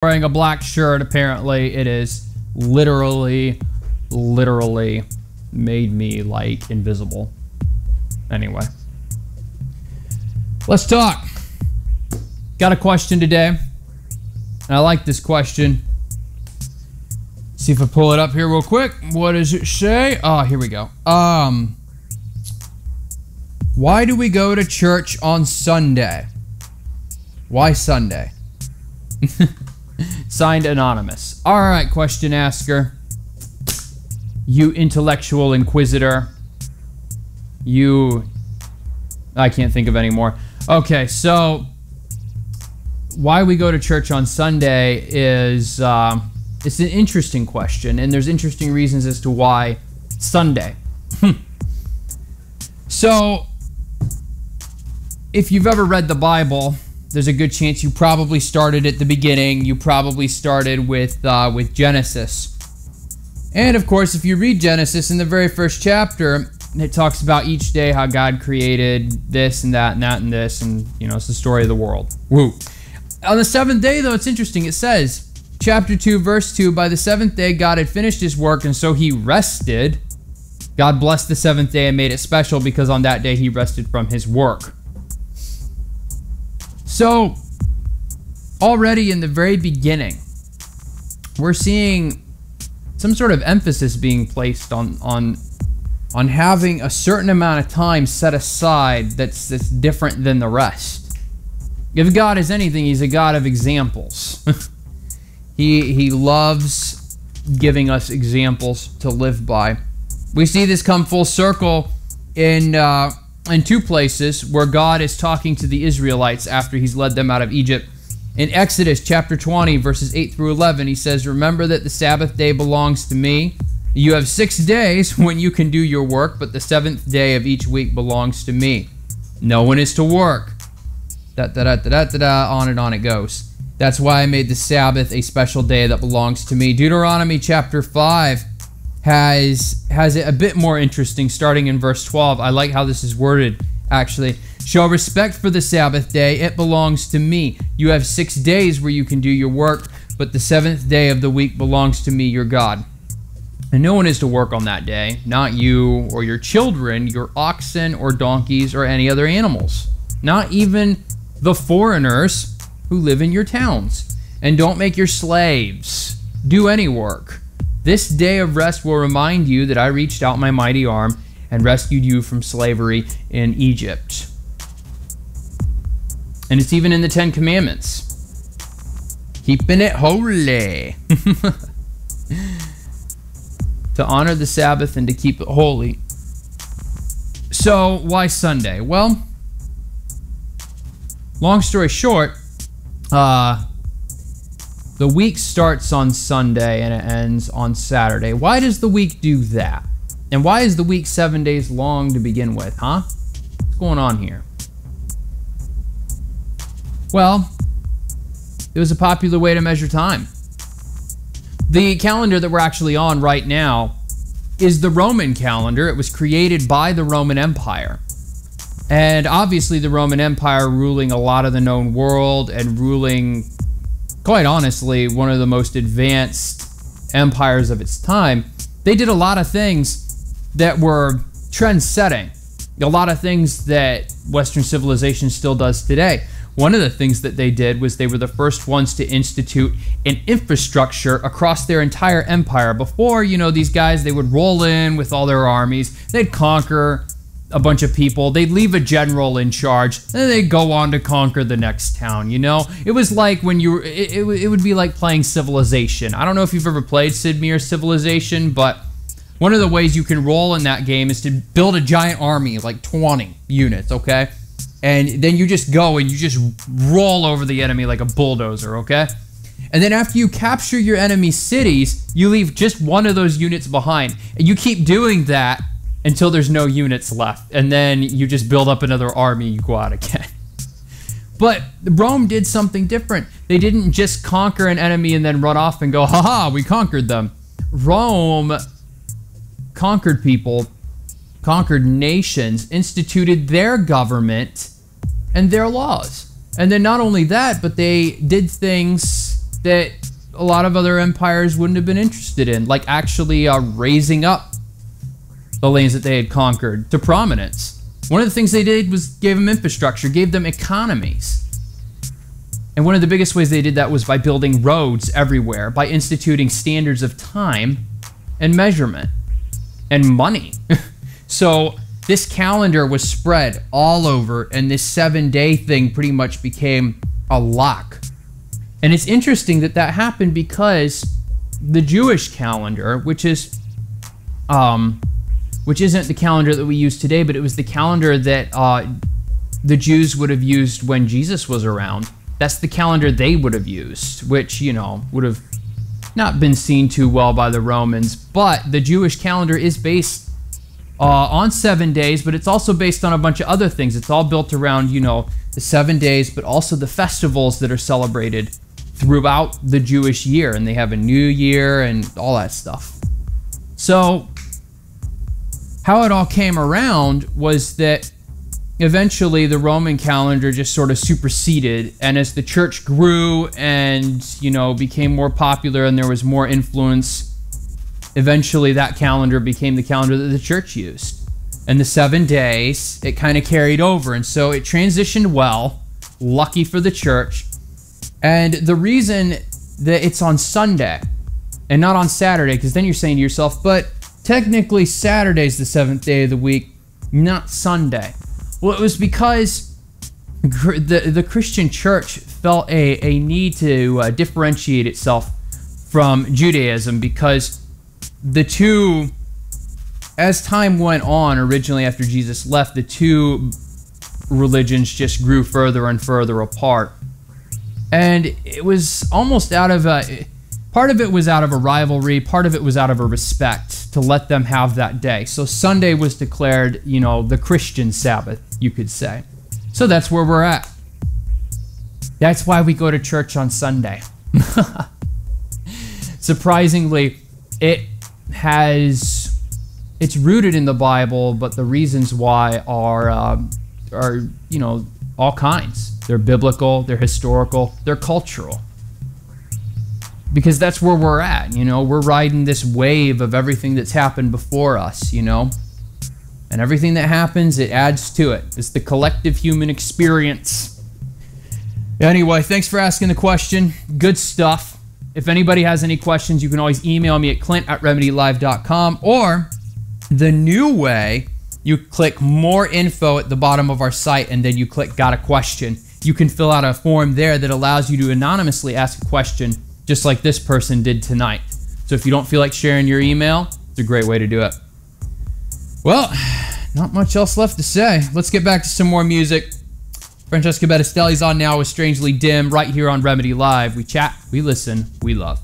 wearing a black shirt. Apparently, it is literally made me like invisible. Anyway, let's talk. Got a question today, and I like this question. See if I pull it up here real quick. What does it say? Oh, here we go. Why do we go to church on Sunday? Why Sunday? Signed Anonymous. All right, question asker. You intellectual inquisitor. I can't think of any more. Okay, so why we go to church on Sunday is it's an interesting question, and there's interesting reasons as to why Sunday. So, if you've ever read the Bible, there's a good chance you probably started at the beginning. You probably started with Genesis. And of course, if you read Genesis in the very first chapter, it talks about each day how God created this and that and that and this, and you know, it's the story of the world. Woo. On the seventh day, though, it's interesting. It says, chapter 2, verse 2, by the seventh day God had finished his work, and so he rested. God blessed the seventh day and made it special because on that day he rested from his work. So, already in the very beginning, we're seeing some sort of emphasis being placed on having a certain amount of time set aside that's different than the rest. If God is anything, he's a God of examples. He loves giving us examples to live by. We see this come full circle in two places where God is talking to the Israelites after he's led them out of Egypt. In Exodus chapter 20, verses 8 through 11, he says, remember that the Sabbath day belongs to me. You have 6 days when you can do your work, but the seventh day of each week belongs to me. No one is to work. On and on it goes. That's why I made the Sabbath a special day that belongs to me. Deuteronomy chapter 5 has it a bit more interesting, starting in verse 12. I like how this is worded, actually. Show respect for the Sabbath day. It belongs to me. You have 6 days where you can do your work, but the seventh day of the week belongs to me, your God. And no one is to work on that day, not you or your children, your oxen or donkeys or any other animals, not even the foreigners who live in your towns. And don't make your slaves do any work. This day of rest will remind you that I reached out my mighty arm and rescued you from slavery in Egypt. And it's even in the Ten Commandments. Keeping it holy. To honor the Sabbath and to keep it holy. So, why Sunday? Well, long story short, the week starts on Sunday and it ends on Saturday. Why does the week do that? And why is the week 7 days long to begin with, huh? What's going on here? Well, it was a popular way to measure time. The calendar that we're actually on right now is the Roman calendar. It was created by the Roman Empire. And obviously the Roman Empire ruling a lot of the known world and ruling, quite honestly, one of the most advanced empires of its time. They did a lot of things that were trend-setting. A lot of things that Western civilization still does today. One of the things that they did was they were the first ones to institute an infrastructure across their entire empire. Before, you know, these guys, they would roll in with all their armies. They'd conquer a bunch of people. They'd leave a general in charge. And then they'd go on to conquer the next town, you know? It was like when you were, it would be like playing Civilization. I don't know if you've ever played Sid Meier's Civilization, but one of the ways you can roll in that game is to build a giant army, like 20 units, okay? And then you just go and you just roll over the enemy like a bulldozer, okay? And then after you capture your enemy's cities, you leave just one of those units behind. And you keep doing that until there's no units left. And then you just build up another army, you go out again. But Rome did something different. They didn't just conquer an enemy and then run off and go, haha, we conquered them. Rome conquered people, conquered nations, instituted their government and their laws. And then not only that, but they did things that a lot of other empires wouldn't have been interested in, like actually raising up the lands that they had conquered to prominence. One of the things they did was gave them infrastructure, gave them economies. And one of the biggest ways they did that was by building roads everywhere, by instituting standards of time and measurement and money. So this calendar was spread all over, and this 7-day thing pretty much became a lock. And it's interesting that that happened because the Jewish calendar, which isn't the calendar that we use today, but it was the calendar that the Jews would have used when Jesus was around. That's the calendar they would have used, which, you know, would have not been seen too well by the Romans. But the Jewish calendar is based on 7 days, but it's also based on a bunch of other things. It's all built around, you know, the 7 days, but also the festivals that are celebrated throughout the Jewish year. And they have a new year and all that stuff. So how it all came around was that eventually the Roman calendar just sort of superseded, and as the church grew and, you know, became more popular and there was more influence, eventually that calendar became the calendar that the church used. And the 7 days, it kind of carried over, and so it transitioned well, lucky for the church. And the reason that it's on Sunday and not on Saturday, because then you're saying to yourself, but technically Saturday's the 7th day of the week, not Sunday. Well, it was because the Christian church felt a need to differentiate itself from Judaism, because the two, as time went on, originally after Jesus left, the two religions just grew further and further apart. And it was almost out of a, part of it was out of a rivalry, part of it was out of a respect to let them have that day. So Sunday was declared, you know, the Christian Sabbath, you could say. So that's where we're at. That's why we go to church on Sunday. Surprisingly, it's rooted in the Bible, but the reasons why are you know, all kinds. They're biblical, they're historical, they're cultural. Because that's where we're at, you know. We're riding this wave of everything that's happened before us, you know. And everything that happens, it adds to it. It's the collective human experience. Anyway, thanks for asking the question. Good stuff. If anybody has any questions, you can always email me at clint@remedylive.com, or the new way, you click more info at the bottom of our site, and then you click got a question. You can fill out a form there that allows you to anonymously ask a question, just like this person did tonight. So if you don't feel like sharing your email, it's a great way to do it. Well, not much else left to say. Let's get back to some more music. Francesca Battistelli's on now with Strangely Dim right here on Remedy Live. We chat, we listen, we love.